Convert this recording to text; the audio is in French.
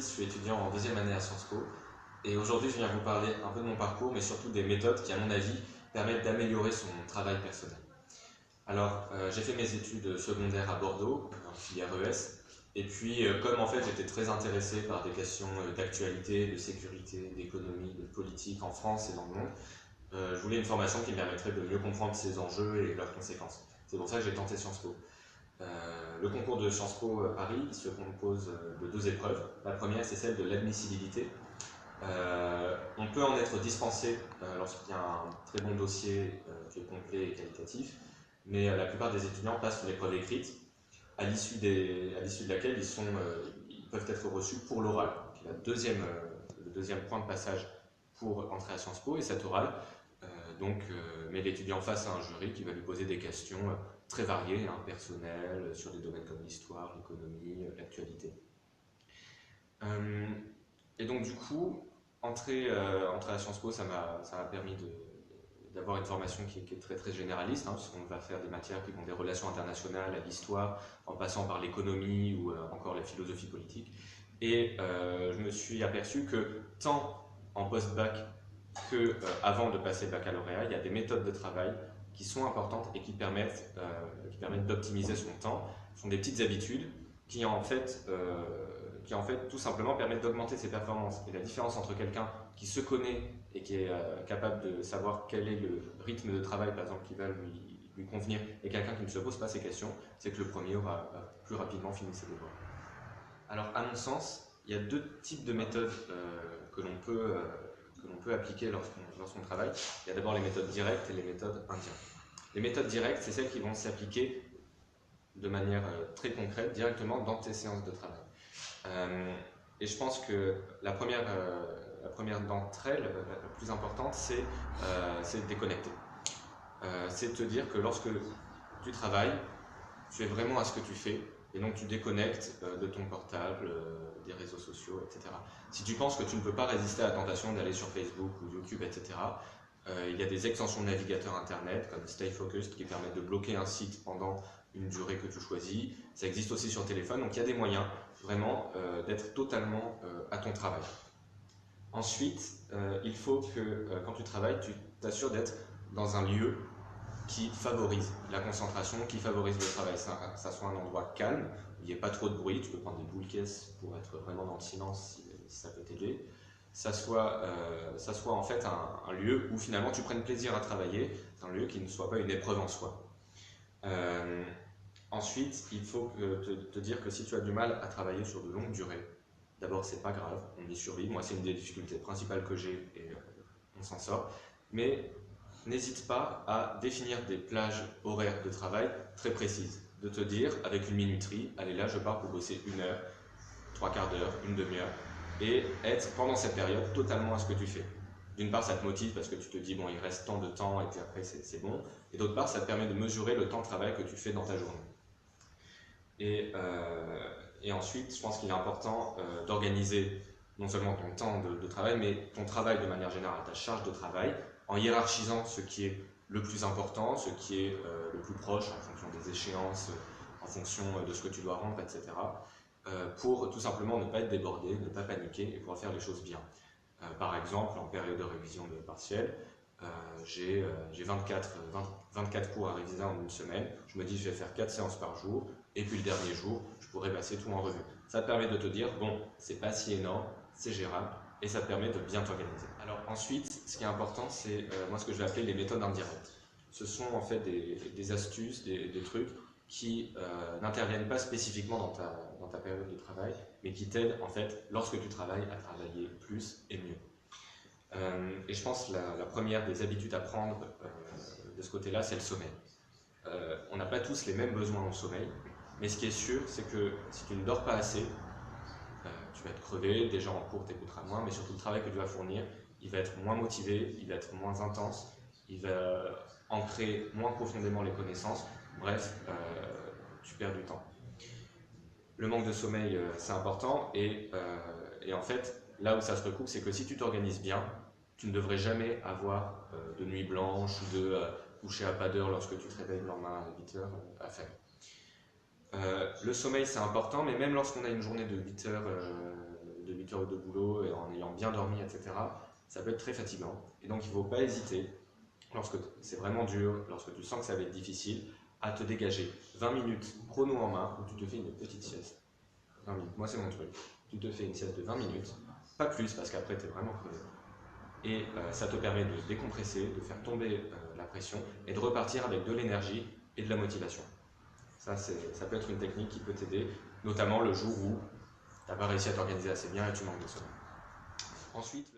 Baptiste, je suis étudiant en deuxième année à Sciences Po et aujourd'hui je viens vous parler un peu de mon parcours mais surtout des méthodes qui à mon avis permettent d'améliorer son travail personnel. Alors j'ai fait mes études secondaires à Bordeaux, en filière ES, et puis comme en fait j'étais très intéressé par des questions d'actualité, de sécurité, d'économie, de politique en France et dans le monde, je voulais une formation qui me permettrait de mieux comprendre ces enjeux et leurs conséquences. C'est pour ça que j'ai tenté Sciences Po. Le concours de Sciences Po Paris se compose de deux épreuves. La première, c'est celle de l'admissibilité. On peut en être dispensé lorsqu'il y a un très bon dossier qui est complet et qualitatif, mais la plupart des étudiants passent l'épreuve écrite, à l'issue de laquelle ils peuvent être reçus pour l'oral, qui est le deuxième point de passage pour entrer à Sciences Po, et cet oral met l'étudiant face à un jury qui va lui poser des questions très variées, personnelles, sur des domaines comme l'histoire, l'économie, l'actualité. Et donc du coup, entrer à Sciences Po, ça m'a permis d'avoir une formation qui est très, très généraliste, parce qu'on va faire des matières qui vont des relations internationales à l'histoire, en passant par l'économie ou encore la philosophie politique. Et je me suis aperçu que tant en post-bac qu'avant de passer le baccalauréat, il y a des méthodes de travail qui sont importantes et qui permettent d'optimiser son temps. Ce sont des petites habitudes qui en fait tout simplement permettent d'augmenter ses performances. Et la différence entre quelqu'un qui se connaît et qui est capable de savoir quel est le rythme de travail, par exemple, qui va lui convenir, et quelqu'un qui ne se pose pas ces questions, c'est que le premier aura plus rapidement fini ses devoirs. Alors, à mon sens, il y a deux types de méthodes que l'on peut appliquer lorsqu'on travaille. Il y a d'abord les méthodes directes et les méthodes indirectes. Les méthodes directes, c'est celles qui vont s'appliquer de manière très concrète, directement dans tes séances de travail. Et je pense que la première d'entre elles, la plus importante, c'est de déconnecter. C'est te dire que lorsque tu travailles, tu es vraiment à ce que tu fais, et donc tu déconnectes de ton portable, des réseaux sociaux, etc. Si tu penses que tu ne peux pas résister à la tentation d'aller sur Facebook ou YouTube, etc., il y a des extensions de navigateur internet comme Stay Focused qui permettent de bloquer un site pendant une durée que tu choisis. Ça existe aussi sur téléphone, donc il y a des moyens vraiment d'être totalement à ton travail. Ensuite, il faut que quand tu travailles, tu t'assures d'être dans un lieu qui favorise la concentration, qui favorise le travail. Ça soit un endroit calme, où il n'y ait pas trop de bruit, tu peux prendre des boules caisses pour être vraiment dans le silence si ça peut t'aider. Ça soit en fait un lieu où finalement tu prennes plaisir à travailler, c'est un lieu qui ne soit pas une épreuve en soi. Ensuite, il faut te dire que si tu as du mal à travailler sur de longues durées, d'abord c'est pas grave, on y survit, moi c'est une des difficultés principales que j'ai et on s'en sort, mais n'hésite pas à définir des plages horaires de travail très précises, de te dire avec une minuterie, allez là je pars pour bosser 1 heure, 3/4 d'heure, une demi-heure, et être pendant cette période totalement à ce que tu fais. D'une part ça te motive parce que tu te dis bon il reste tant de temps et puis après c'est bon, et d'autre part ça te permet de mesurer le temps de travail que tu fais dans ta journée. Et ensuite, je pense qu'il est important d'organiser non seulement ton temps de travail, mais ton travail de manière générale, ta charge de travail, en hiérarchisant ce qui est le plus important, ce qui est le plus proche en fonction des échéances, en fonction de ce que tu dois rendre, etc. Pour tout simplement ne pas être débordé, ne pas paniquer et pouvoir faire les choses bien. Par exemple, en période de révision de partiel, j'ai 24 cours à réviser en une semaine. Je me dis je vais faire 4 séances par jour, et puis le dernier jour, je pourrais passer tout en revue. Ça te permet de te dire, bon, c'est pas si énorme, c'est gérable, et ça te permet de bien t'organiser. Alors ensuite, ce qui est important, c'est moi ce que je vais appeler les méthodes indirectes. Ce sont en fait des astuces, des trucs qui n'interviennent pas spécifiquement dans ta période de travail, mais qui t'aident en fait, lorsque tu travailles, à travailler plus et mieux. Et je pense que la première des habitudes à prendre de ce côté-là, c'est le sommeil. On n'a pas tous les mêmes besoins au sommeil, mais ce qui est sûr, c'est que si tu ne dors pas assez, tu vas être crevé, déjà en cours tu écouteras moins, mais surtout le travail que tu vas fournir, il va être moins motivé, il va être moins intense, il va ancrer moins profondément les connaissances, bref, tu perds du temps. Le manque de sommeil, c'est important, et en fait, là où ça se recoupe, c'est que si tu t'organises bien, tu ne devrais jamais avoir de nuit blanche ou de coucher à pas d'heure lorsque tu te réveilles le lendemain à 8 heures à faire. Le sommeil c'est important, mais même lorsqu'on a une journée de 8 heures de 8 heures de boulot et en ayant bien dormi, etc., ça peut être très fatigant. Et donc il ne faut pas hésiter, lorsque c'est vraiment dur, lorsque tu sens que ça va être difficile, à te dégager 20 minutes chrono en main où tu te fais une petite sieste. 20 minutes, moi c'est mon truc. Tu te fais une sieste de 20 minutes, pas plus parce qu'après tu es vraiment crevé. Et ça te permet de décompresser, de faire tomber la pression et de repartir avec de l'énergie et de la motivation. Ça peut être une technique qui peut t'aider, notamment le jour où tu n'as pas réussi à t'organiser assez bien et tu manques de sommeil. Ensuite,